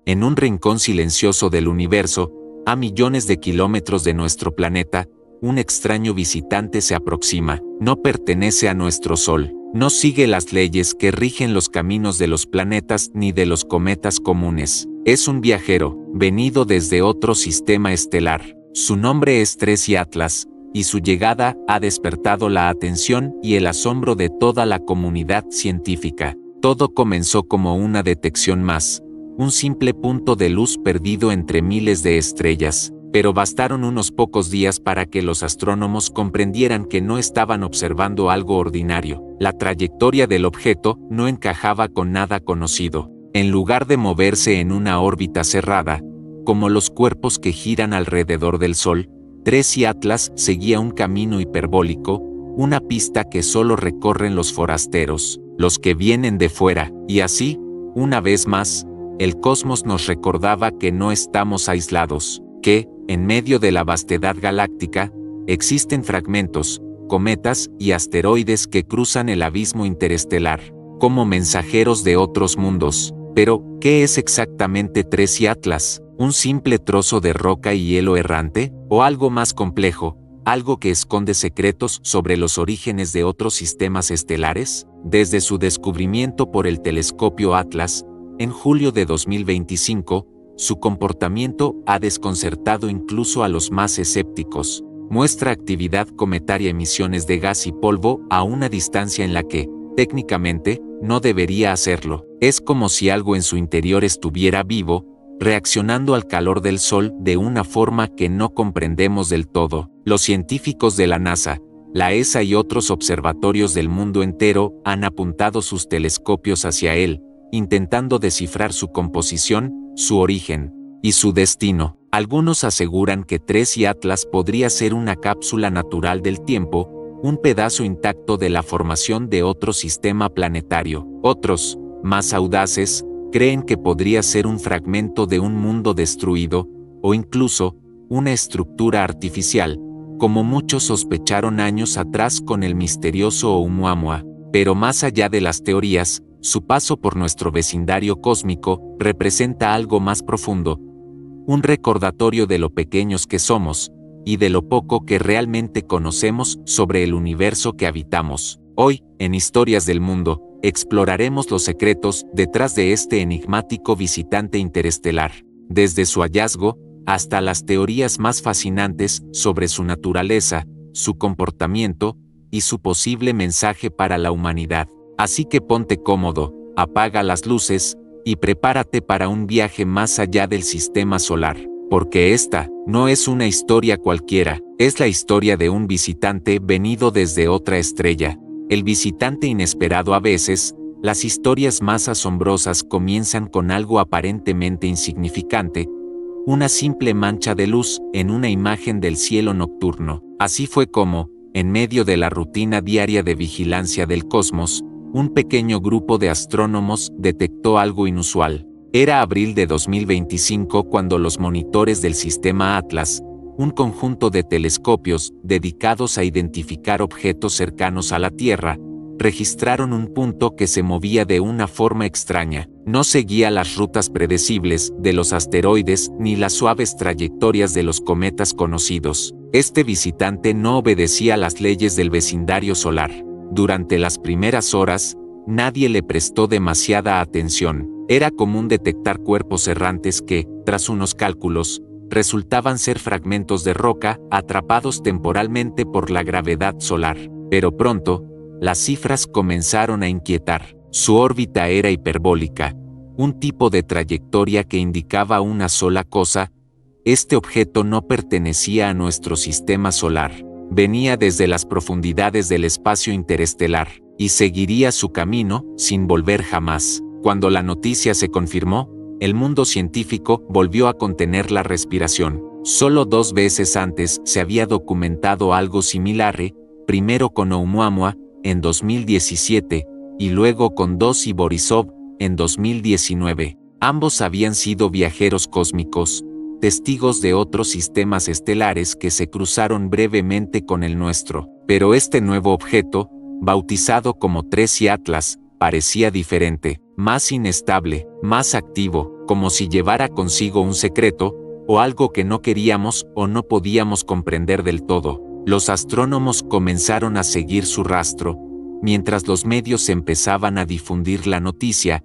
en un rincón silencioso del universo, a millones de kilómetros de nuestro planeta, un extraño visitante se aproxima. No pertenece a nuestro Sol, no sigue las leyes que rigen los caminos de los planetas ni de los cometas comunes. Es un viajero, venido desde otro sistema estelar. Su nombre es Tracy Atlas, y su llegada ha despertado la atención y el asombro de toda la comunidad científica. Todo comenzó como una detección más, un simple punto de luz perdido entre miles de estrellas, pero bastaron unos pocos días para que los astrónomos comprendieran que no estaban observando algo ordinario. La trayectoria del objeto no encajaba con nada conocido. En lugar de moverse en una órbita cerrada, como los cuerpos que giran alrededor del Sol, Tracy Atlas seguía un camino hiperbólico, una pista que solo recorren los forasteros, los que vienen de fuera, y así, una vez más, el cosmos nos recordaba que no estamos aislados, que, en medio de la vastedad galáctica, existen fragmentos, cometas y asteroides que cruzan el abismo interestelar, como mensajeros de otros mundos. Pero, ¿qué es exactamente Tracy Atlas? ¿Un simple trozo de roca y hielo errante? ¿O algo más complejo, algo que esconde secretos sobre los orígenes de otros sistemas estelares? Desde su descubrimiento por el telescopio Atlas, en julio de 2025, su comportamiento ha desconcertado incluso a los más escépticos. Muestra actividad cometaria, emisiones de gas y polvo a una distancia en la que, técnicamente, no debería hacerlo. Es como si algo en su interior estuviera vivo, reaccionando al calor del Sol de una forma que no comprendemos del todo. Los científicos de la NASA, la ESA y otros observatorios del mundo entero han apuntado sus telescopios hacia él, intentando descifrar su composición, su origen y su destino. Algunos aseguran que Tracy Atlas podría ser una cápsula natural del tiempo, un pedazo intacto de la formación de otro sistema planetario. Otros, más audaces, creen que podría ser un fragmento de un mundo destruido, o incluso, una estructura artificial, como muchos sospecharon años atrás con el misterioso Oumuamua. Pero más allá de las teorías, su paso por nuestro vecindario cósmico representa algo más profundo, un recordatorio de lo pequeños que somos, y de lo poco que realmente conocemos sobre el universo que habitamos. Hoy, en Historias del Mundo, exploraremos los secretos detrás de este enigmático visitante interestelar, desde su hallazgo hasta las teorías más fascinantes sobre su naturaleza, su comportamiento y su posible mensaje para la humanidad. Así que ponte cómodo, apaga las luces y prepárate para un viaje más allá del sistema solar, porque esta no es una historia cualquiera, es la historia de un visitante venido desde otra estrella. El visitante inesperado. A veces, las historias más asombrosas comienzan con algo aparentemente insignificante, una simple mancha de luz en una imagen del cielo nocturno. Así fue como, en medio de la rutina diaria de vigilancia del cosmos, un pequeño grupo de astrónomos detectó algo inusual. Era abril de 2025 cuando los monitores del sistema Atlas, un conjunto de telescopios dedicados a identificar objetos cercanos a la Tierra, registraron un punto que se movía de una forma extraña. No seguía las rutas predecibles de los asteroides ni las suaves trayectorias de los cometas conocidos. Este visitante no obedecía las leyes del vecindario solar. Durante las primeras horas, nadie le prestó demasiada atención. Era común detectar cuerpos errantes que, tras unos cálculos, resultaban ser fragmentos de roca atrapados temporalmente por la gravedad solar. Pero pronto, las cifras comenzaron a inquietar. Su órbita era hiperbólica, un tipo de trayectoria que indicaba una sola cosa: este objeto no pertenecía a nuestro sistema solar. Venía desde las profundidades del espacio interestelar, y seguiría su camino sin volver jamás. Cuando la noticia se confirmó, el mundo científico volvió a contener la respiración. Solo 2 veces antes se había documentado algo similar, primero con Oumuamua, en 2017, y luego con DOS y Borisov, en 2019. Ambos habían sido viajeros cósmicos, testigos de otros sistemas estelares que se cruzaron brevemente con el nuestro. Pero este nuevo objeto, bautizado como Tracy Atlas, parecía diferente, más inestable, más activo, como si llevara consigo un secreto, o algo que no queríamos o no podíamos comprender del todo. Los astrónomos comenzaron a seguir su rastro, mientras los medios empezaban a difundir la noticia: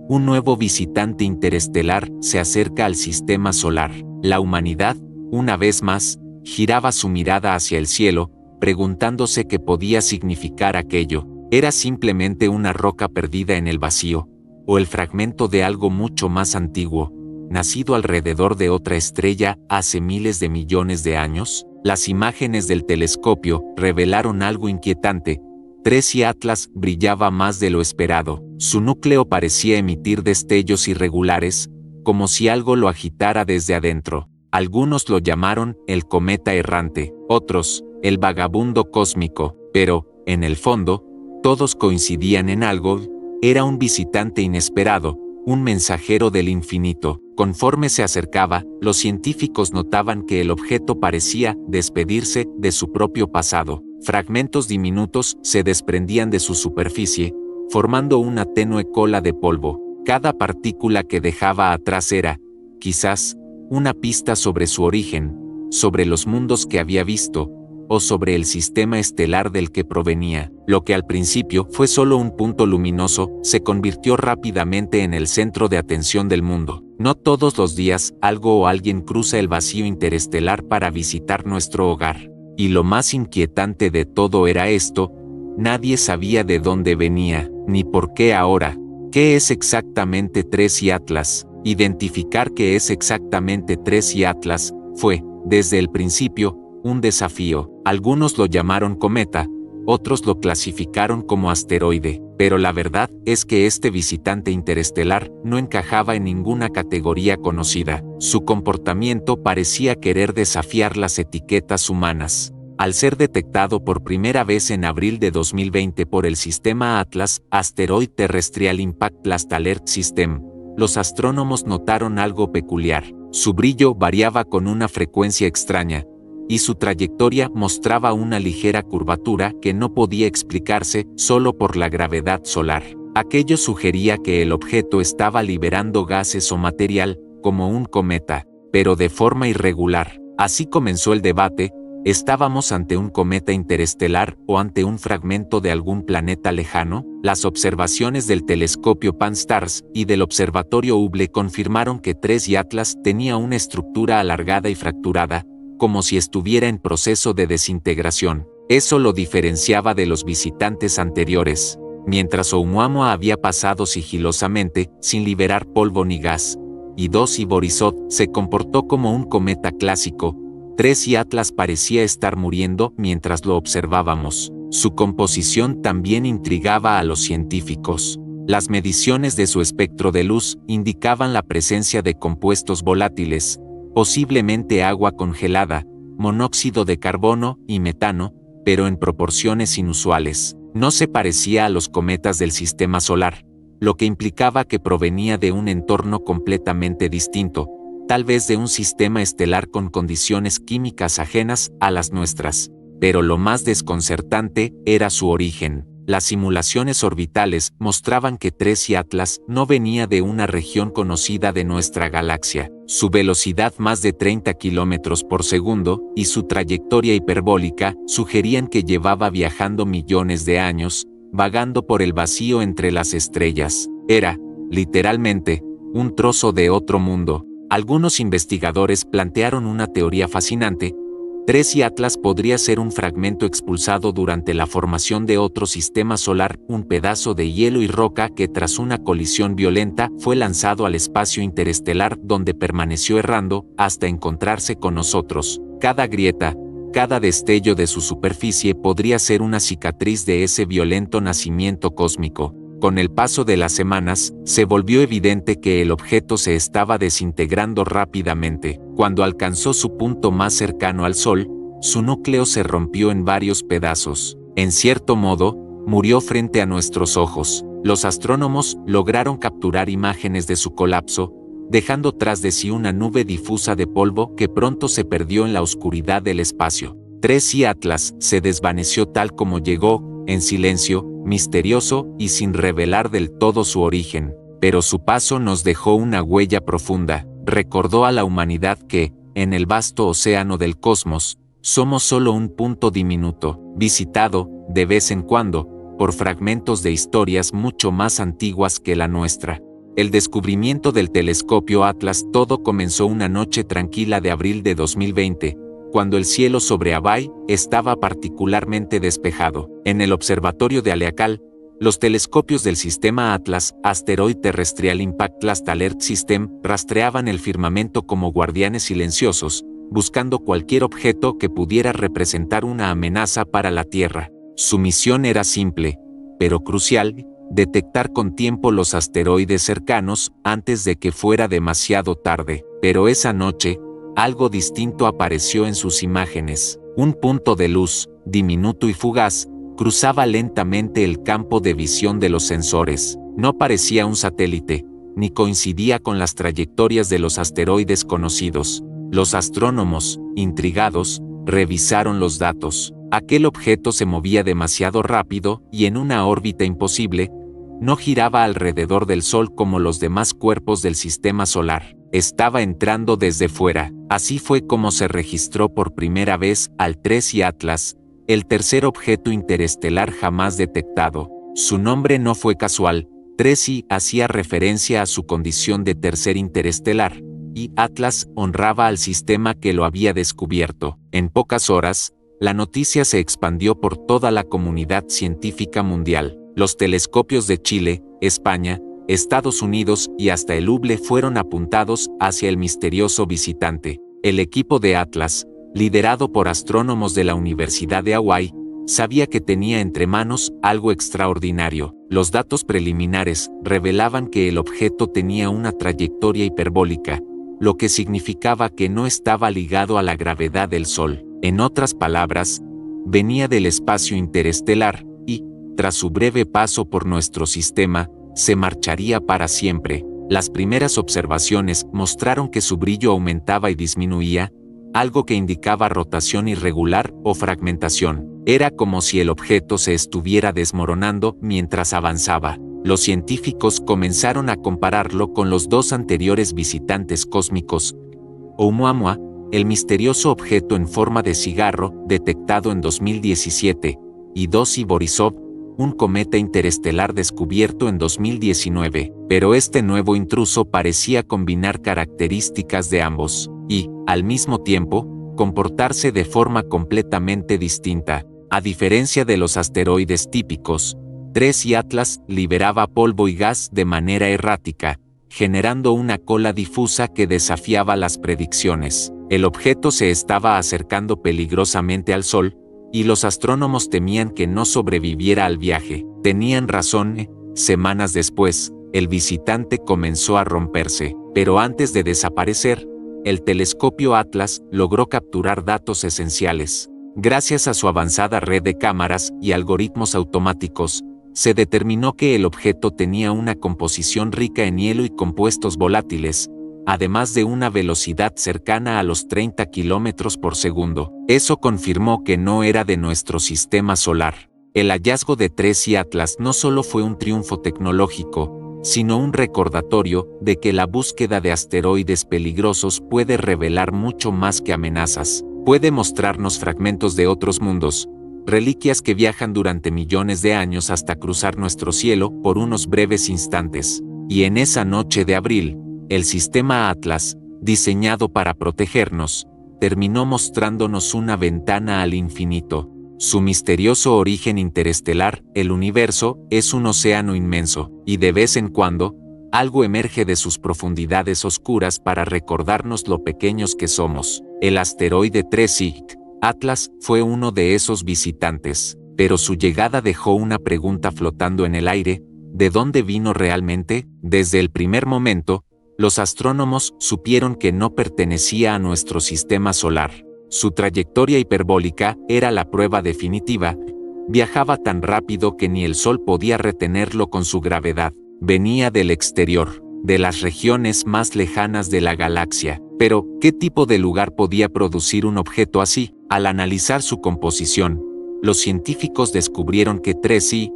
un nuevo visitante interestelar se acerca al sistema solar. La humanidad, una vez más, giraba su mirada hacia el cielo, preguntándose qué podía significar aquello. ¿Era simplemente una roca perdida en el vacío, o el fragmento de algo mucho más antiguo, nacido alrededor de otra estrella hace miles de millones de años? Las imágenes del telescopio revelaron algo inquietante. 3i Atlas brillaba más de lo esperado. Su núcleo parecía emitir destellos irregulares, como si algo lo agitara desde adentro. Algunos lo llamaron el cometa errante, otros, el vagabundo cósmico, pero, en el fondo, todos coincidían en algo: era un visitante inesperado, un mensajero del infinito. Conforme se acercaba, los científicos notaban que el objeto parecía despedirse de su propio pasado. Fragmentos diminutos se desprendían de su superficie, formando una tenue cola de polvo. Cada partícula que dejaba atrás era, quizás, una pista sobre su origen, sobre los mundos que había visto, o sobre el sistema estelar del que provenía. Lo que al principio fue solo un punto luminoso, se convirtió rápidamente en el centro de atención del mundo. No todos los días algo o alguien cruza el vacío interestelar para visitar nuestro hogar. Y lo más inquietante de todo era esto: nadie sabía de dónde venía, ni por qué ahora. ¿Qué es exactamente 3i Atlas? Identificar qué es exactamente 3i Atlas fue, desde el principio, un desafío. Algunos lo llamaron cometa, otros lo clasificaron como asteroide, pero la verdad es que este visitante interestelar no encajaba en ninguna categoría conocida. Su comportamiento parecía querer desafiar las etiquetas humanas. Al ser detectado por primera vez en abril de 2020 por el sistema Atlas Asteroid Terrestrial Impact Blast Alert System, los astrónomos notaron algo peculiar. Su brillo variaba con una frecuencia extraña, y su trayectoria mostraba una ligera curvatura que no podía explicarse solo por la gravedad solar. Aquello sugería que el objeto estaba liberando gases o material, como un cometa, pero de forma irregular. Así comenzó el debate: ¿estábamos ante un cometa interestelar o ante un fragmento de algún planeta lejano? Las observaciones del telescopio Pan-STARRS y del observatorio Hubble confirmaron que 3i Atlas tenía una estructura alargada y fracturada, como si estuviera en proceso de desintegración. Eso lo diferenciaba de los visitantes anteriores. Mientras Oumuamua había pasado sigilosamente, sin liberar polvo ni gas, y 2i Borisov se comportó como un cometa clásico, 3i Atlas parecía estar muriendo mientras lo observábamos. Su composición también intrigaba a los científicos. Las mediciones de su espectro de luz indicaban la presencia de compuestos volátiles, posiblemente agua congelada, monóxido de carbono y metano, pero en proporciones inusuales. No se parecía a los cometas del sistema solar, lo que implicaba que provenía de un entorno completamente distinto, tal vez de un sistema estelar con condiciones químicas ajenas a las nuestras. Pero lo más desconcertante era su origen. Las simulaciones orbitales mostraban que 3i Atlas no venía de una región conocida de nuestra galaxia. Su velocidad, más de 30 kilómetros por segundo, y su trayectoria hiperbólica sugerían que llevaba viajando millones de años, vagando por el vacío entre las estrellas. Era, literalmente, un trozo de otro mundo. Algunos investigadores plantearon una teoría fascinante: 3i Atlas podría ser un fragmento expulsado durante la formación de otro sistema solar, un pedazo de hielo y roca que tras una colisión violenta fue lanzado al espacio interestelar, donde permaneció errando hasta encontrarse con nosotros. Cada grieta, cada destello de su superficie podría ser una cicatriz de ese violento nacimiento cósmico. Con el paso de las semanas, se volvió evidente que el objeto se estaba desintegrando rápidamente. Cuando alcanzó su punto más cercano al Sol, su núcleo se rompió en varios pedazos. En cierto modo, murió frente a nuestros ojos. Los astrónomos lograron capturar imágenes de su colapso, dejando tras de sí una nube difusa de polvo que pronto se perdió en la oscuridad del espacio. 3i Atlas se desvaneció tal como llegó, en silencio, misterioso y sin revelar del todo su origen. Pero su paso nos dejó una huella profunda. Recordó a la humanidad que, en el vasto océano del cosmos, somos solo un punto diminuto, visitado, de vez en cuando, por fragmentos de historias mucho más antiguas que la nuestra. El descubrimiento del telescopio Atlas. Todo comenzó una noche tranquila de abril de 2020, cuando el cielo sobre Hawái estaba particularmente despejado. En el observatorio de Haleakala, los telescopios del sistema Atlas, Asteroid Terrestrial Impact Alert System, rastreaban el firmamento como guardianes silenciosos, buscando cualquier objeto que pudiera representar una amenaza para la Tierra. Su misión era simple, pero crucial: detectar con tiempo los asteroides cercanos antes de que fuera demasiado tarde. Pero esa noche, algo distinto apareció en sus imágenes. Un punto de luz, diminuto y fugaz, cruzaba lentamente el campo de visión de los sensores. No parecía un satélite, ni coincidía con las trayectorias de los asteroides conocidos. Los astrónomos, intrigados, revisaron los datos. Aquel objeto se movía demasiado rápido y en una órbita imposible. No giraba alrededor del Sol como los demás cuerpos del sistema solar. Estaba entrando desde fuera. Así fue como se registró por primera vez al 3I Atlas, el tercer objeto interestelar jamás detectado. Su nombre no fue casual. 3I hacía referencia a su condición de tercer interestelar, y Atlas honraba al sistema que lo había descubierto. En pocas horas, la noticia se expandió por toda la comunidad científica mundial. Los telescopios de Chile, España, Estados Unidos y hasta el Hubble fueron apuntados hacia el misterioso visitante. El equipo de Atlas, liderado por astrónomos de la Universidad de Hawái, sabía que tenía entre manos algo extraordinario. Los datos preliminares revelaban que el objeto tenía una trayectoria hiperbólica, lo que significaba que no estaba ligado a la gravedad del Sol. En otras palabras, venía del espacio interestelar y, tras su breve paso por nuestro sistema, se marcharía para siempre. Las primeras observaciones mostraron que su brillo aumentaba y disminuía, algo que indicaba rotación irregular o fragmentación. Era como si el objeto se estuviera desmoronando mientras avanzaba. Los científicos comenzaron a compararlo con los dos anteriores visitantes cósmicos, Oumuamua, el misterioso objeto en forma de cigarro detectado en 2017, y 2I Borisov, un cometa interestelar descubierto en 2019. Pero este nuevo intruso parecía combinar características de ambos, y, al mismo tiempo, comportarse de forma completamente distinta. A diferencia de los asteroides típicos, 3I Atlas liberaba polvo y gas de manera errática, generando una cola difusa que desafiaba las predicciones. El objeto se estaba acercando peligrosamente al Sol, y los astrónomos temían que no sobreviviera al viaje. Tenían razón. Semanas después, el visitante comenzó a romperse, pero antes de desaparecer, el telescopio Atlas logró capturar datos esenciales. Gracias a su avanzada red de cámaras y algoritmos automáticos, se determinó que el objeto tenía una composición rica en hielo y compuestos volátiles, además de una velocidad cercana a los 30 kilómetros por segundo. Eso confirmó que no era de nuestro sistema solar. El hallazgo de 3I Atlas no solo fue un triunfo tecnológico, sino un recordatorio de que la búsqueda de asteroides peligrosos puede revelar mucho más que amenazas. Puede mostrarnos fragmentos de otros mundos, reliquias que viajan durante millones de años hasta cruzar nuestro cielo por unos breves instantes. Y en esa noche de abril, el sistema Atlas, diseñado para protegernos, terminó mostrándonos una ventana al infinito. Su misterioso origen interestelar, el universo, es un océano inmenso, y de vez en cuando, algo emerge de sus profundidades oscuras para recordarnos lo pequeños que somos. El asteroide 3I Atlas fue uno de esos visitantes, pero su llegada dejó una pregunta flotando en el aire: ¿de dónde vino realmente? Desde el primer momento, los astrónomos supieron que no pertenecía a nuestro sistema solar. Su trayectoria hiperbólica era la prueba definitiva. Viajaba tan rápido que ni el Sol podía retenerlo con su gravedad. Venía del exterior, de las regiones más lejanas de la galaxia. Pero, ¿qué tipo de lugar podía producir un objeto así? Al analizar su composición, los científicos descubrieron que 3I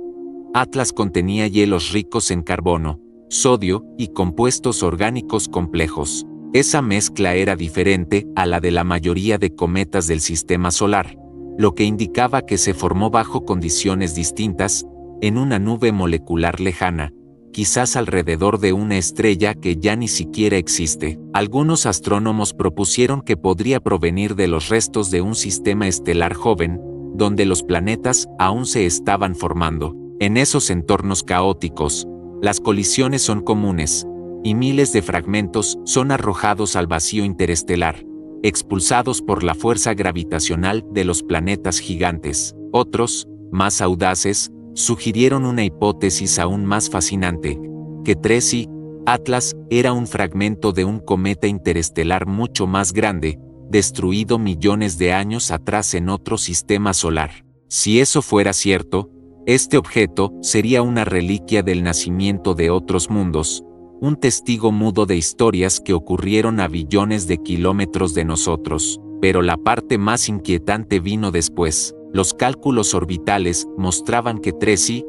Atlas contenía hielos ricos en carbono, sodio y compuestos orgánicos complejos. Esa mezcla era diferente a la de la mayoría de cometas del sistema solar, lo que indicaba que se formó bajo condiciones distintas, en una nube molecular lejana, quizás alrededor de una estrella que ya ni siquiera existe. Algunos astrónomos propusieron que podría provenir de los restos de un sistema estelar joven, donde los planetas aún se estaban formando. En esos entornos caóticos, las colisiones son comunes, y miles de fragmentos son arrojados al vacío interestelar, expulsados por la fuerza gravitacional de los planetas gigantes. Otros, más audaces, sugirieron una hipótesis aún más fascinante, que Tracy, Atlas, era un fragmento de un cometa interestelar mucho más grande, destruido millones de años atrás en otro sistema solar. Si eso fuera cierto, este objeto sería una reliquia del nacimiento de otros mundos, un testigo mudo de historias que ocurrieron a billones de kilómetros de nosotros. Pero la parte más inquietante vino después. Los cálculos orbitales mostraban que Tracy,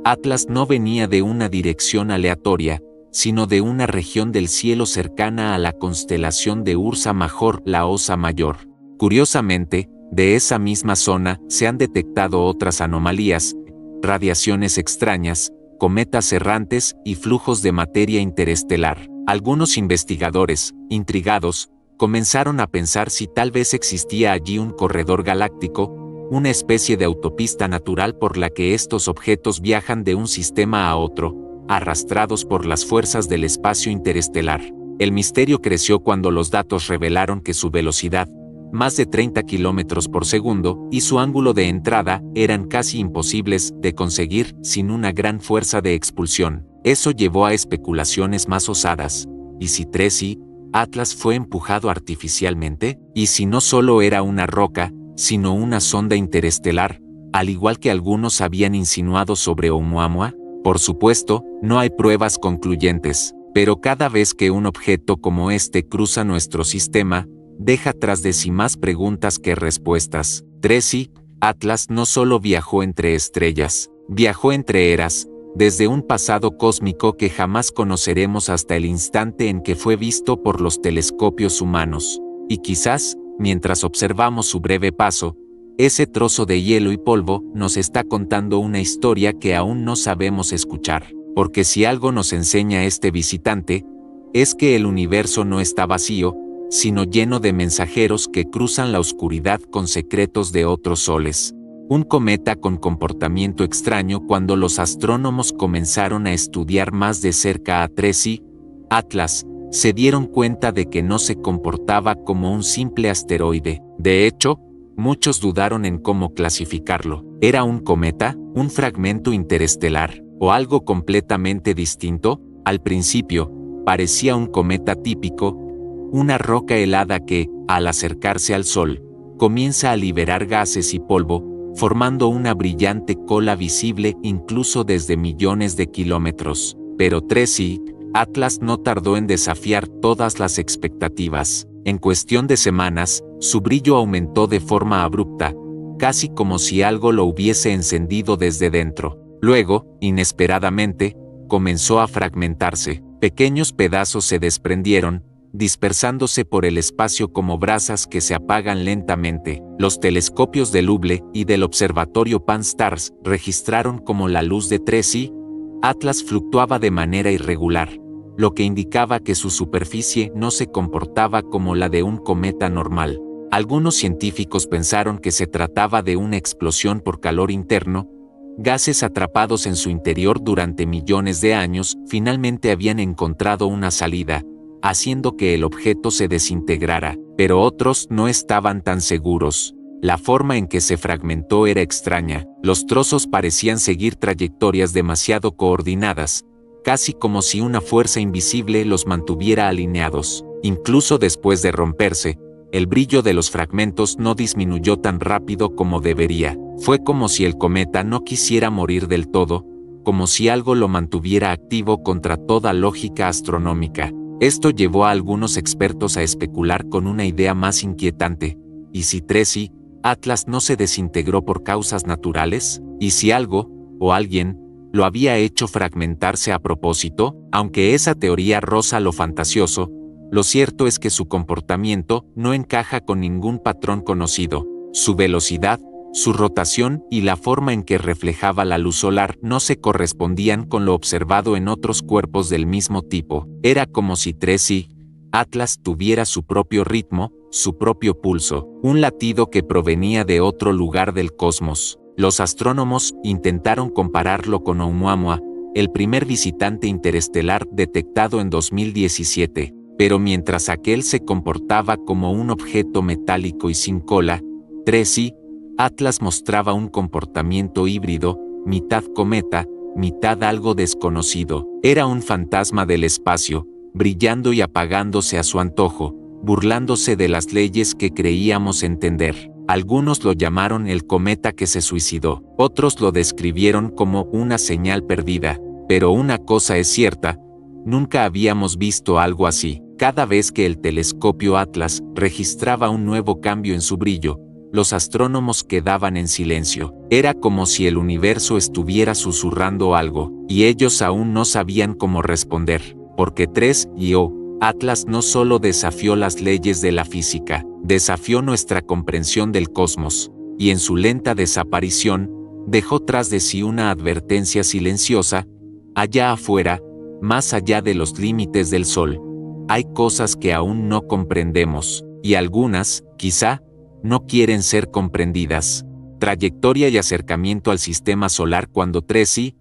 Atlas no venía de una dirección aleatoria, sino de una región del cielo cercana a la constelación de Ursa Major, la Osa Mayor. Curiosamente, de esa misma zona se han detectado otras anomalías, radiaciones extrañas, cometas errantes y flujos de materia interestelar. Algunos investigadores, intrigados, comenzaron a pensar si tal vez existía allí un corredor galáctico, una especie de autopista natural por la que estos objetos viajan de un sistema a otro, arrastrados por las fuerzas del espacio interestelar. El misterio creció cuando los datos revelaron que su velocidad, más de 30 kilómetros por segundo, y su ángulo de entrada eran casi imposibles de conseguir sin una gran fuerza de expulsión. Eso llevó a especulaciones más osadas. ¿Y si Tracy, Atlas fue empujado artificialmente? ¿Y si no solo era una roca, sino una sonda interestelar, al igual que algunos habían insinuado sobre Oumuamua? Por supuesto, no hay pruebas concluyentes, pero cada vez que un objeto como este cruza nuestro sistema, deja tras de sí más preguntas que respuestas. Tracy, Atlas no solo viajó entre estrellas, viajó entre eras, desde un pasado cósmico que jamás conoceremos hasta el instante en que fue visto por los telescopios humanos. Y quizás, mientras observamos su breve paso, ese trozo de hielo y polvo nos está contando una historia que aún no sabemos escuchar. Porque si algo nos enseña este visitante, es que el universo no está vacío, sino lleno de mensajeros que cruzan la oscuridad con secretos de otros soles. Un cometa con comportamiento extraño. Cuando los astrónomos comenzaron a estudiar más de cerca a Tracy, Atlas, se dieron cuenta de que no se comportaba como un simple asteroide. De hecho, muchos dudaron en cómo clasificarlo. ¿Era un cometa, un fragmento interestelar, o algo completamente distinto? Al principio, parecía un cometa típico, una roca helada que, al acercarse al Sol, comienza a liberar gases y polvo, formando una brillante cola visible incluso desde millones de kilómetros. Pero Tracy, Atlas no tardó en desafiar todas las expectativas. En cuestión de semanas, su brillo aumentó de forma abrupta, casi como si algo lo hubiese encendido desde dentro. Luego, inesperadamente, comenzó a fragmentarse. Pequeños pedazos se desprendieron, dispersándose por el espacio como brasas que se apagan lentamente. Los telescopios del Hubble y del observatorio Pan-STARRS registraron cómo la luz de Tracy, Atlas fluctuaba de manera irregular, lo que indicaba que su superficie no se comportaba como la de un cometa normal. Algunos científicos pensaron que se trataba de una explosión por calor interno, gases atrapados en su interior durante millones de años finalmente habían encontrado una salida, haciendo que el objeto se desintegrara, pero otros no estaban tan seguros. La forma en que se fragmentó era extraña. Los trozos parecían seguir trayectorias demasiado coordinadas, casi como si una fuerza invisible los mantuviera alineados. Incluso después de romperse, el brillo de los fragmentos no disminuyó tan rápido como debería. Fue como si el cometa no quisiera morir del todo, como si algo lo mantuviera activo contra toda lógica astronómica. Esto llevó a algunos expertos a especular con una idea más inquietante. ¿Y si Tracy, Atlas no se desintegró por causas naturales? ¿Y si algo, o alguien, ¿Lo había hecho fragmentarse a propósito? Aunque esa teoría roza lo fantasioso, lo cierto es que su comportamiento no encaja con ningún patrón conocido. Su velocidad, su rotación y la forma en que reflejaba la luz solar no se correspondían con lo observado en otros cuerpos del mismo tipo. Era como si Tracy Atlas tuviera su propio ritmo, su propio pulso, un latido que provenía de otro lugar del cosmos. Los astrónomos intentaron compararlo con Oumuamua, el primer visitante interestelar detectado en 2017, pero mientras aquel se comportaba como un objeto metálico y sin cola, Tracy Atlas mostraba un comportamiento híbrido, mitad cometa, mitad algo desconocido. Era un fantasma del espacio, brillando y apagándose a su antojo, burlándose de las leyes que creíamos entender. Algunos lo llamaron el cometa que se suicidó, otros lo describieron como una señal perdida, pero una cosa es cierta, nunca habíamos visto algo así. Cada vez que el telescopio Atlas registraba un nuevo cambio en su brillo, los astrónomos quedaban en silencio. Era como si el universo estuviera susurrando algo, y ellos aún no sabían cómo responder, porque Atlas no solo desafió las leyes de la física, desafió nuestra comprensión del cosmos, y en su lenta desaparición, dejó tras de sí una advertencia silenciosa: allá afuera, más allá de los límites del Sol, hay cosas que aún no comprendemos, y algunas, quizá, no quieren ser comprendidas. Trayectoria y acercamiento al sistema solar. Cuando Tracy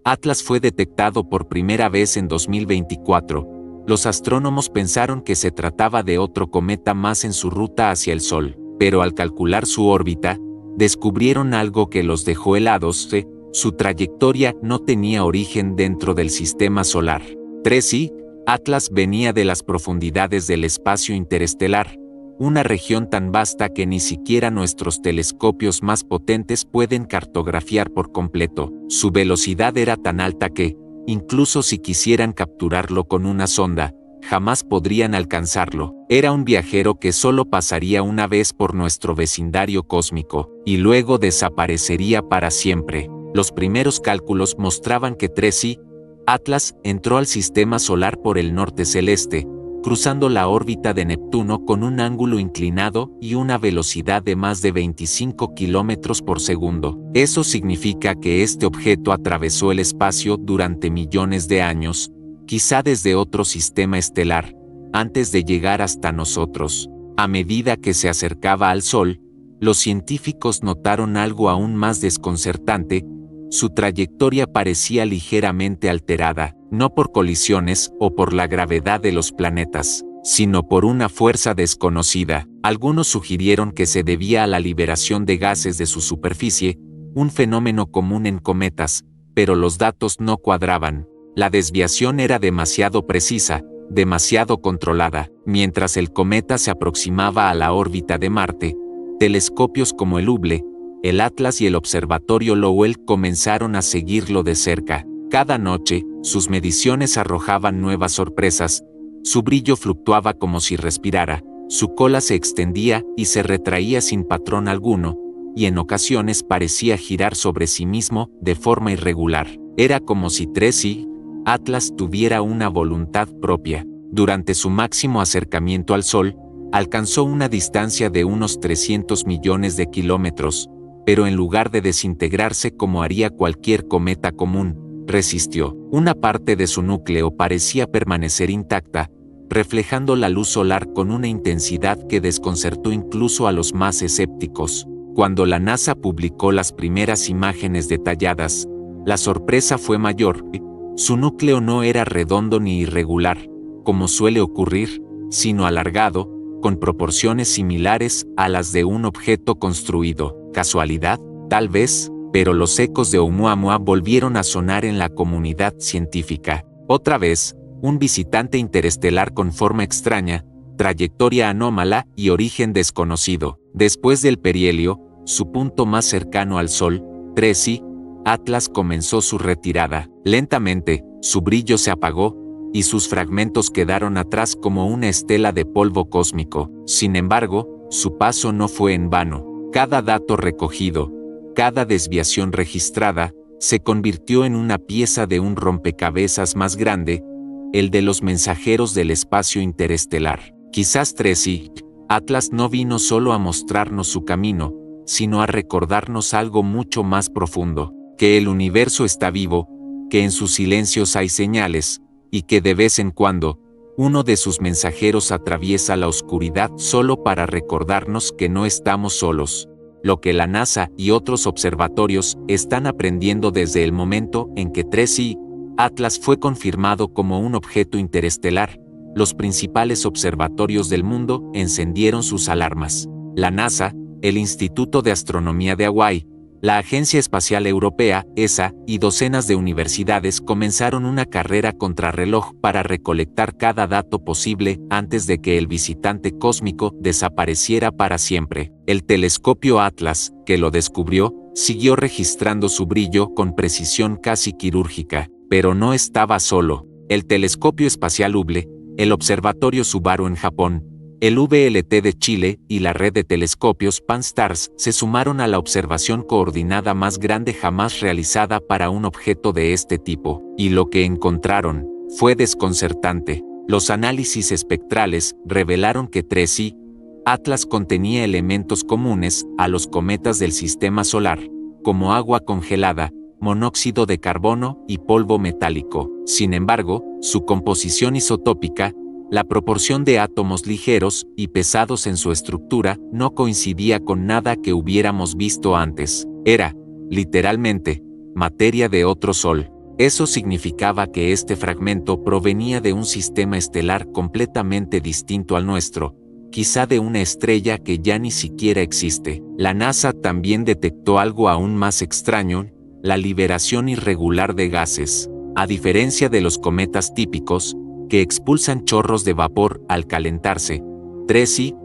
Atlas fue detectado por primera vez en 2024, los astrónomos pensaron que se trataba de otro cometa más en su ruta hacia el Sol, pero al calcular su órbita, descubrieron algo que los dejó helados: su trayectoria no tenía origen dentro del sistema solar. Tracy Atlas venía de las profundidades del espacio interestelar, una región tan vasta que ni siquiera nuestros telescopios más potentes pueden cartografiar por completo. Su velocidad era tan alta que, incluso si quisieran capturarlo con una sonda, jamás podrían alcanzarlo. Era un viajero que solo pasaría una vez por nuestro vecindario cósmico, y luego desaparecería para siempre. Los primeros cálculos mostraban que Tracy Atlas entró al sistema solar por el norte celeste, cruzando la órbita de Neptuno con un ángulo inclinado y una velocidad de más de 25 kilómetros por segundo. Eso significa que este objeto atravesó el espacio durante millones de años, quizá desde otro sistema estelar, antes de llegar hasta nosotros. A medida que se acercaba al Sol, los científicos notaron algo aún más desconcertante: su trayectoria parecía ligeramente alterada, no por colisiones o por la gravedad de los planetas, sino por una fuerza desconocida. Algunos sugirieron que se debía a la liberación de gases de su superficie, un fenómeno común en cometas, pero los datos no cuadraban. La desviación era demasiado precisa, demasiado controlada. Mientras el cometa se aproximaba a la órbita de Marte, telescopios como el Hubble, el Atlas y el observatorio Lowell comenzaron a seguirlo de cerca. Cada noche, sus mediciones arrojaban nuevas sorpresas. Su brillo fluctuaba como si respirara, su cola se extendía y se retraía sin patrón alguno, y en ocasiones parecía girar sobre sí mismo de forma irregular. Era como si Tracy Atlas tuviera una voluntad propia. Durante su máximo acercamiento al Sol, alcanzó una distancia de unos 300 millones de kilómetros, pero en lugar de desintegrarse como haría cualquier cometa común, resistió. Una parte de su núcleo parecía permanecer intacta, reflejando la luz solar con una intensidad que desconcertó incluso a los más escépticos. Cuando la NASA publicó las primeras imágenes detalladas, la sorpresa fue mayor. Su núcleo no era redondo ni irregular, como suele ocurrir, sino alargado, con proporciones similares a las de un objeto construido. ¿Casualidad? Tal vez, pero los ecos de Oumuamua volvieron a sonar en la comunidad científica. Otra vez, un visitante interestelar con forma extraña, trayectoria anómala y origen desconocido. Después del perihelio, su punto más cercano al Sol, Tracy Atlas comenzó su retirada. Lentamente, su brillo se apagó, y sus fragmentos quedaron atrás como una estela de polvo cósmico. Sin embargo, su paso no fue en vano. Cada dato recogido, cada desviación registrada, se convirtió en una pieza de un rompecabezas más grande, el de los mensajeros del espacio interestelar. Quizás 3i, Atlas no vino solo a mostrarnos su camino, sino a recordarnos algo mucho más profundo, que el universo está vivo, que en sus silencios hay señales, y que de vez en cuando, uno de sus mensajeros atraviesa la oscuridad solo para recordarnos que no estamos solos. Lo que la NASA y otros observatorios están aprendiendo desde el momento en que 3i, Atlas fue confirmado como un objeto interestelar, los principales observatorios del mundo encendieron sus alarmas. La NASA, el Instituto de Astronomía de Hawái, la Agencia Espacial Europea, ESA, y docenas de universidades comenzaron una carrera contrarreloj para recolectar cada dato posible antes de que el visitante cósmico desapareciera para siempre. El telescopio Atlas, que lo descubrió, siguió registrando su brillo con precisión casi quirúrgica, pero no estaba solo. El telescopio espacial Hubble, el observatorio Subaru en Japón, el VLT de Chile y la red de telescopios Pan-STARRS se sumaron a la observación coordinada más grande jamás realizada para un objeto de este tipo, y lo que encontraron fue desconcertante. Los análisis espectrales revelaron que 3i, Atlas contenía elementos comunes a los cometas del sistema solar, como agua congelada, monóxido de carbono y polvo metálico. Sin embargo, su composición isotópica, la proporción de átomos ligeros y pesados en su estructura no coincidía con nada que hubiéramos visto antes. Era, literalmente, materia de otro sol. Eso significaba que este fragmento provenía de un sistema estelar completamente distinto al nuestro, quizá de una estrella que ya ni siquiera existe. La NASA también detectó algo aún más extraño, la liberación irregular de gases. A diferencia de los cometas típicos, que expulsan chorros de vapor al calentarse, 3i,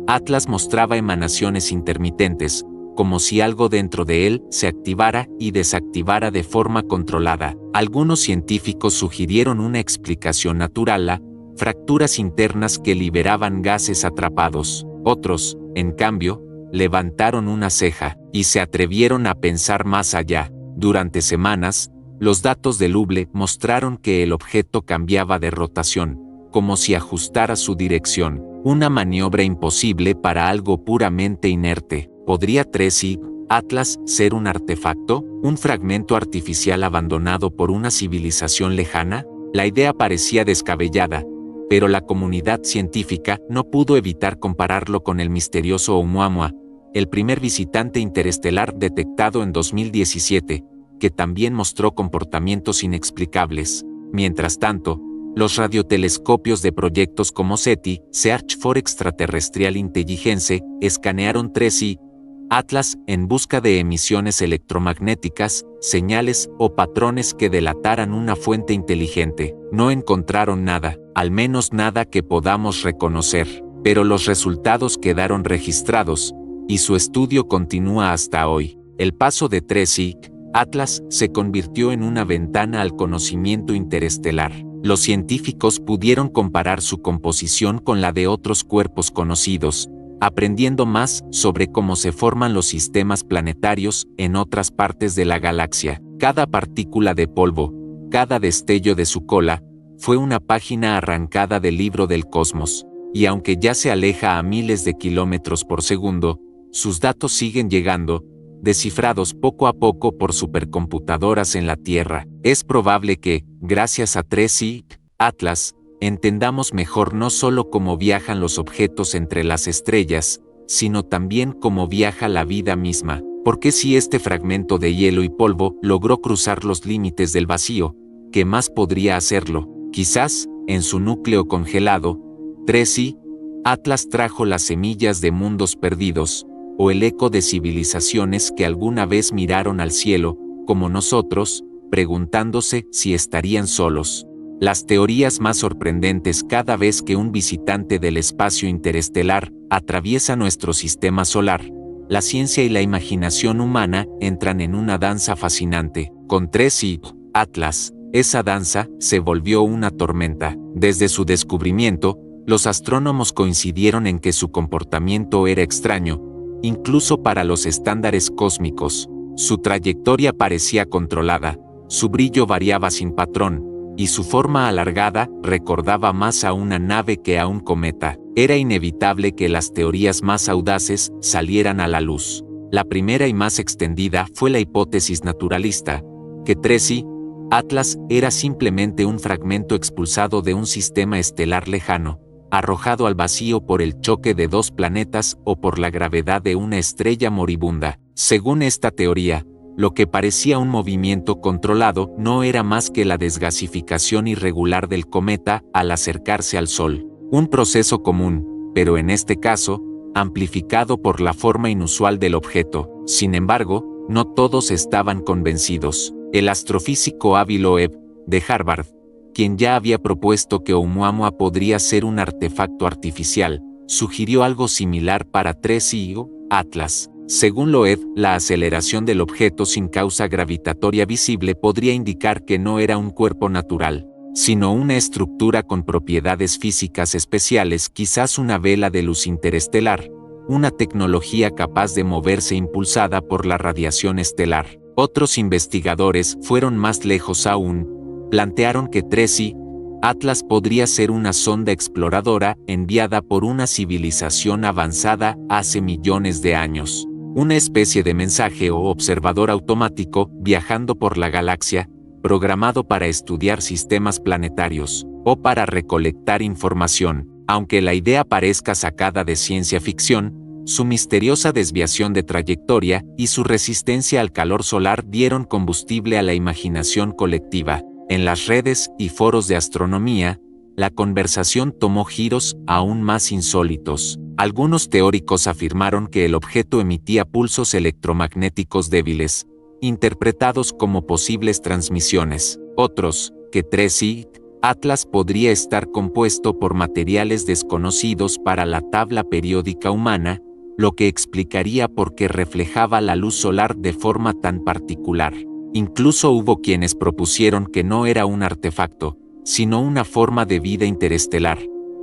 Atlas mostraba emanaciones intermitentes, como si algo dentro de él se activara y desactivara de forma controlada. Algunos científicos sugirieron una explicación natural: fracturas internas que liberaban gases atrapados. Otros, en cambio, levantaron una ceja y se atrevieron a pensar más allá. Durante semanas, los datos del Hubble mostraron que el objeto cambiaba de rotación, como si ajustara su dirección, una maniobra imposible para algo puramente inerte. ¿Podría 3i, Atlas, ser un artefacto, un fragmento artificial abandonado por una civilización lejana? La idea parecía descabellada, pero la comunidad científica no pudo evitar compararlo con el misterioso Oumuamua, el primer visitante interestelar detectado en 2017, que también mostró comportamientos inexplicables. Mientras tanto, los radiotelescopios de proyectos como SETI, Search for Extraterrestrial Intelligence, escanearon 3i, Atlas en busca de emisiones electromagnéticas, señales o patrones que delataran una fuente inteligente. No encontraron nada, al menos nada que podamos reconocer, pero los resultados quedaron registrados, y su estudio continúa hasta hoy. El paso de 3i, Atlas se convirtió en una ventana al conocimiento interestelar. Los científicos pudieron comparar su composición con la de otros cuerpos conocidos, aprendiendo más sobre cómo se forman los sistemas planetarios en otras partes de la galaxia. Cada partícula de polvo, cada destello de su cola, fue una página arrancada del libro del cosmos, y aunque ya se aleja a miles de kilómetros por segundo, sus datos siguen llegando, descifrados poco a poco por supercomputadoras en la Tierra. Es probable que, gracias a 3i, Atlas, entendamos mejor no solo cómo viajan los objetos entre las estrellas, sino también cómo viaja la vida misma. Porque si este fragmento de hielo y polvo logró cruzar los límites del vacío, ¿qué más podría hacerlo? Quizás, en su núcleo congelado, 3i, Atlas trajo las semillas de mundos perdidos, o el eco de civilizaciones que alguna vez miraron al cielo, como nosotros, preguntándose si estarían solos. Las teorías más sorprendentes cada vez que un visitante del espacio interestelar atraviesa nuestro sistema solar, la ciencia y la imaginación humana entran en una danza fascinante. Con 3i, Atlas, esa danza se volvió una tormenta. Desde su descubrimiento, los astrónomos coincidieron en que su comportamiento era extraño, incluso para los estándares cósmicos. Su trayectoria parecía controlada, su brillo variaba sin patrón, y su forma alargada recordaba más a una nave que a un cometa. Era inevitable que las teorías más audaces salieran a la luz. La primera y más extendida fue la hipótesis naturalista, que 3i, Atlas era simplemente un fragmento expulsado de un sistema estelar lejano, arrojado al vacío por el choque de dos planetas o por la gravedad de una estrella moribunda. Según esta teoría, lo que parecía un movimiento controlado no era más que la desgasificación irregular del cometa al acercarse al Sol. Un proceso común, pero en este caso, amplificado por la forma inusual del objeto. Sin embargo, no todos estaban convencidos. El astrofísico Avi Loeb, de Harvard, quien ya había propuesto que Oumuamua podría ser un artefacto artificial, sugirió algo similar para 3i o Atlas. Según Loeb, la aceleración del objeto sin causa gravitatoria visible podría indicar que no era un cuerpo natural, sino una estructura con propiedades físicas especiales, quizás una vela de luz interestelar, una tecnología capaz de moverse impulsada por la radiación estelar. Otros investigadores fueron más lejos aún, plantearon que 3i, Atlas podría ser una sonda exploradora enviada por una civilización avanzada hace millones de años. Una especie de mensaje o observador automático viajando por la galaxia, programado para estudiar sistemas planetarios o para recolectar información. Aunque la idea parezca sacada de ciencia ficción, su misteriosa desviación de trayectoria y su resistencia al calor solar dieron combustible a la imaginación colectiva. En las redes y foros de astronomía, la conversación tomó giros aún más insólitos. Algunos teóricos afirmaron que el objeto emitía pulsos electromagnéticos débiles, interpretados como posibles transmisiones. Otros, que 3i, Atlas podría estar compuesto por materiales desconocidos para la tabla periódica humana, lo que explicaría por qué reflejaba la luz solar de forma tan particular. Incluso hubo quienes propusieron que no era un artefacto, sino una forma de vida interestelar,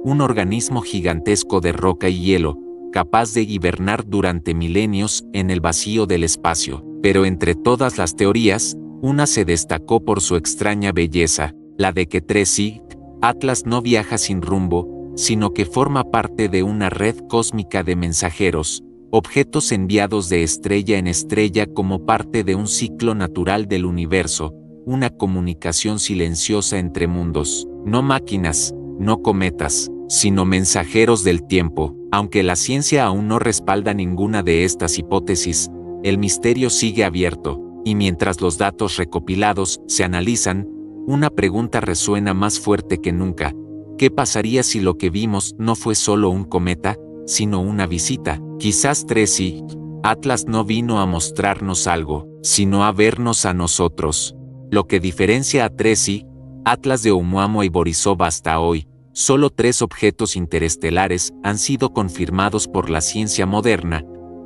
un organismo gigantesco de roca y hielo, capaz de hibernar durante milenios en el vacío del espacio. Pero entre todas las teorías, una se destacó por su extraña belleza, la de que 3i, Atlas no viaja sin rumbo, sino que forma parte de una red cósmica de mensajeros, objetos enviados de estrella en estrella como parte de un ciclo natural del universo, una comunicación silenciosa entre mundos, no máquinas, no cometas, sino mensajeros del tiempo. Aunque la ciencia aún no respalda ninguna de estas hipótesis, el misterio sigue abierto, y mientras los datos recopilados se analizan, una pregunta resuena más fuerte que nunca. ¿Qué pasaría si lo que vimos no fue solo un cometa, sino una visita? Quizás 3i, Atlas no vino a mostrarnos algo, sino a vernos a nosotros. Lo que diferencia a 3i, Atlas de Oumuamua y Borisov hasta hoy, solo 3 objetos interestelares han sido confirmados por la ciencia moderna: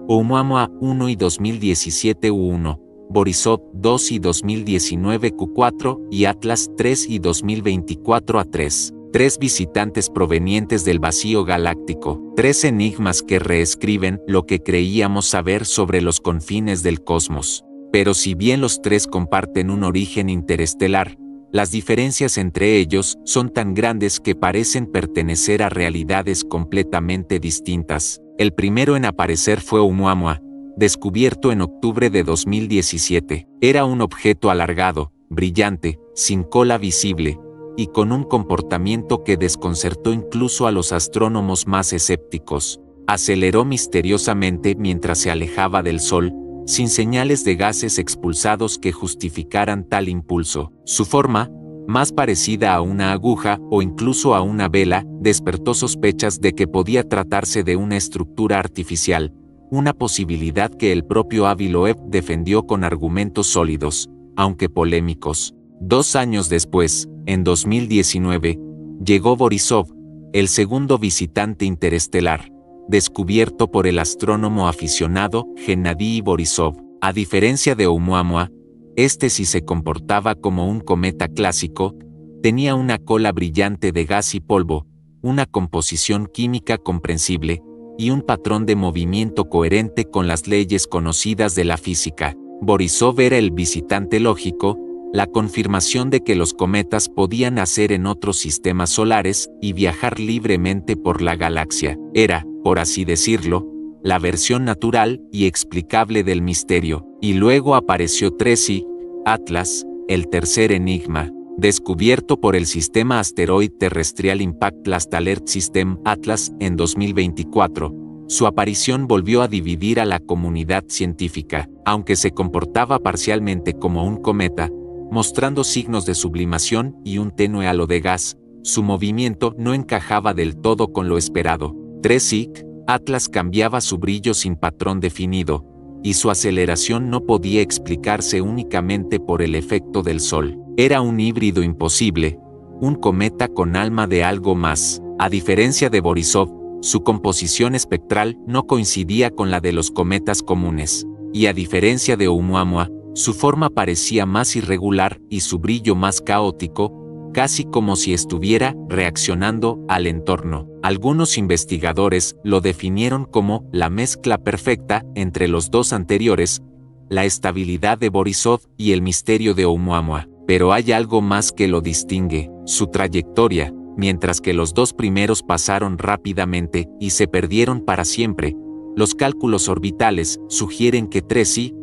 Oumuamua 1 y 2017 U1, Borisov 2 y 2019 Q4 y Atlas 3 y 2024 A3. 3 visitantes provenientes del vacío galáctico, 3 enigmas que reescriben lo que creíamos saber sobre los confines del cosmos. Pero si bien los 3 comparten un origen interestelar, las diferencias entre ellos son tan grandes que parecen pertenecer a realidades completamente distintas. El primero en aparecer fue Oumuamua, descubierto en octubre de 2017. Era un objeto alargado, brillante, sin cola visible, y con un comportamiento que desconcertó incluso a los astrónomos más escépticos. Aceleró misteriosamente mientras se alejaba del Sol, sin señales de gases expulsados que justificaran tal impulso. Su forma, más parecida a una aguja o incluso a una vela, despertó sospechas de que podía tratarse de una estructura artificial, una posibilidad que el propio Avi Loeb defendió con argumentos sólidos, aunque polémicos. 2 años después, en 2019, llegó Borisov, el segundo visitante interestelar, descubierto por el astrónomo aficionado Gennady Borisov. A diferencia de Oumuamua, este sí se comportaba como un cometa clásico, tenía una cola brillante de gas y polvo, una composición química comprensible, y un patrón de movimiento coherente con las leyes conocidas de la física. Borisov era el visitante lógico, la confirmación de que los cometas podían nacer en otros sistemas solares y viajar libremente por la galaxia. Era, por así decirlo, la versión natural y explicable del misterio. Y luego apareció 3i, Atlas, el tercer enigma, descubierto por el Sistema Asteroid Terrestrial Impact Last Alert System Atlas en 2024. Su aparición volvió a dividir a la comunidad científica, aunque se comportaba parcialmente como un cometa, mostrando signos de sublimación y un tenue halo de gas. Su movimiento no encajaba del todo con lo esperado. 3i, Atlas cambiaba su brillo sin patrón definido, y su aceleración no podía explicarse únicamente por el efecto del Sol. Era un híbrido imposible, un cometa con alma de algo más. A diferencia de Borisov, su composición espectral no coincidía con la de los cometas comunes, y a diferencia de Oumuamua, su forma parecía más irregular y su brillo más caótico, casi como si estuviera reaccionando al entorno. Algunos investigadores lo definieron como la mezcla perfecta entre los dos anteriores, la estabilidad de Borisov y el misterio de Oumuamua. Pero hay algo más que lo distingue: su trayectoria. Mientras que los dos primeros pasaron rápidamente y se perdieron para siempre, los cálculos orbitales sugieren que 3i,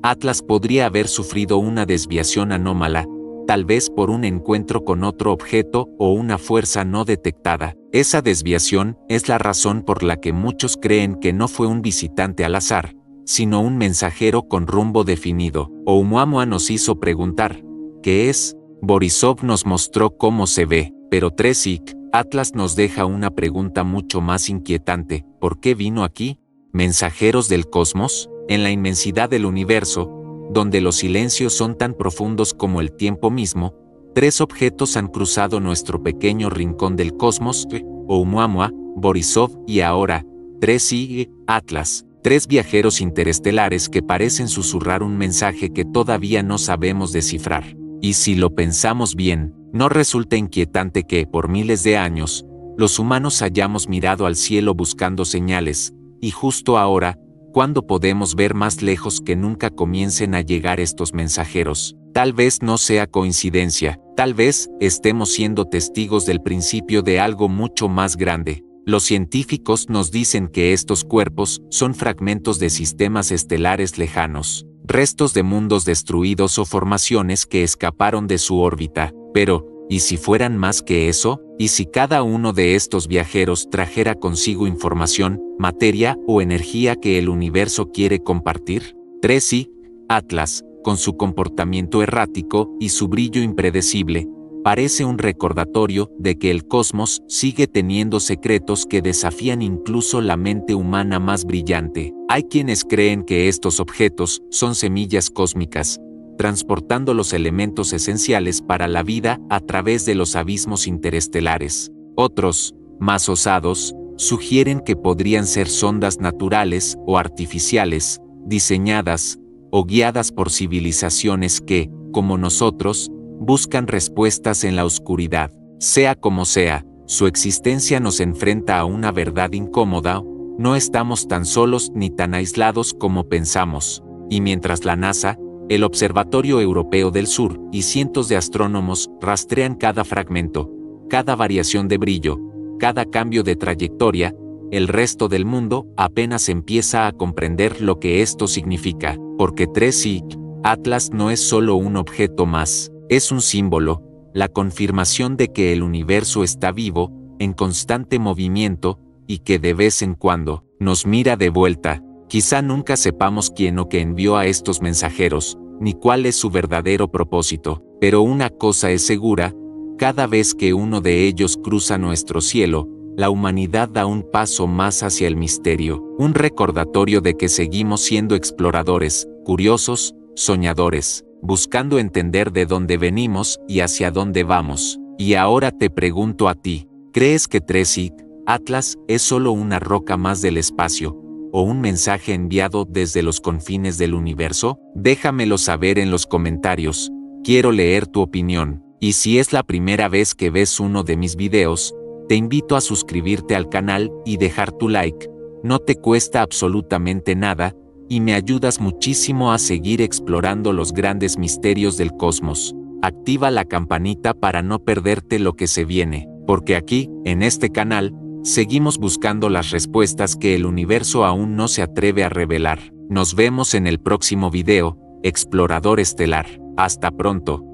Atlas podría haber sufrido una desviación anómala, tal vez por un encuentro con otro objeto o una fuerza no detectada. Esa desviación es la razón por la que muchos creen que no fue un visitante al azar, sino un mensajero con rumbo definido. Oumuamua nos hizo preguntar, ¿qué es? Borisov nos mostró cómo se ve. Pero 3i, Atlas nos deja una pregunta mucho más inquietante: ¿por qué vino aquí? ¿Mensajeros del cosmos? En la inmensidad del universo, donde los silencios son tan profundos como el tiempo mismo, 3 objetos han cruzado nuestro pequeño rincón del cosmos: Oumuamua, Borisov y ahora, 3i, Atlas. 3 viajeros interestelares que parecen susurrar un mensaje que todavía no sabemos descifrar. Y si lo pensamos bien, ¿no resulta inquietante que, por miles de años, los humanos hayamos mirado al cielo buscando señales, y justo ahora, cuando podemos ver más lejos que nunca, comiencen a llegar estos mensajeros? Tal vez no sea coincidencia, tal vez estemos siendo testigos del principio de algo mucho más grande. Los científicos nos dicen que estos cuerpos son fragmentos de sistemas estelares lejanos, restos de mundos destruidos o formaciones que escaparon de su órbita. Pero, ¿y si fueran más que eso? ¿Y si cada uno de estos viajeros trajera consigo información, materia o energía que el universo quiere compartir? 3i, Atlas, con su comportamiento errático y su brillo impredecible, parece un recordatorio de que el cosmos sigue teniendo secretos que desafían incluso la mente humana más brillante. Hay quienes creen que estos objetos son semillas cósmicas, transportando los elementos esenciales para la vida a través de los abismos interestelares. Otros, más osados, sugieren que podrían ser sondas naturales o artificiales, diseñadas o guiadas por civilizaciones que, como nosotros, buscan respuestas en la oscuridad. Sea como sea, su existencia nos enfrenta a una verdad incómoda: no estamos tan solos ni tan aislados como pensamos. Y mientras la NASA, el Observatorio Europeo del Sur y cientos de astrónomos rastrean cada fragmento, cada variación de brillo, cada cambio de trayectoria, el resto del mundo apenas empieza a comprender lo que esto significa, porque 3i, Atlas no es solo un objeto más, es un símbolo, la confirmación de que el universo está vivo, en constante movimiento, y que de vez en cuando nos mira de vuelta. Quizá nunca sepamos quién o qué envió a estos mensajeros, ni cuál es su verdadero propósito, pero una cosa es segura: cada vez que uno de ellos cruza nuestro cielo, la humanidad da un paso más hacia el misterio, un recordatorio de que seguimos siendo exploradores, curiosos, soñadores, buscando entender de dónde venimos y hacia dónde vamos. Y ahora te pregunto a ti, ¿crees que 3i, Atlas, es solo una roca más del espacio, o un mensaje enviado desde los confines del universo? Déjamelo saber en los comentarios, quiero leer tu opinión. Y si es la primera vez que ves uno de mis videos, te invito a suscribirte al canal y dejar tu like, no te cuesta absolutamente nada, y me ayudas muchísimo a seguir explorando los grandes misterios del cosmos. Activa la campanita para no perderte lo que se viene, porque aquí, en este canal, seguimos buscando las respuestas que el universo aún no se atreve a revelar. Nos vemos en el próximo video, Explorador Estelar. Hasta pronto.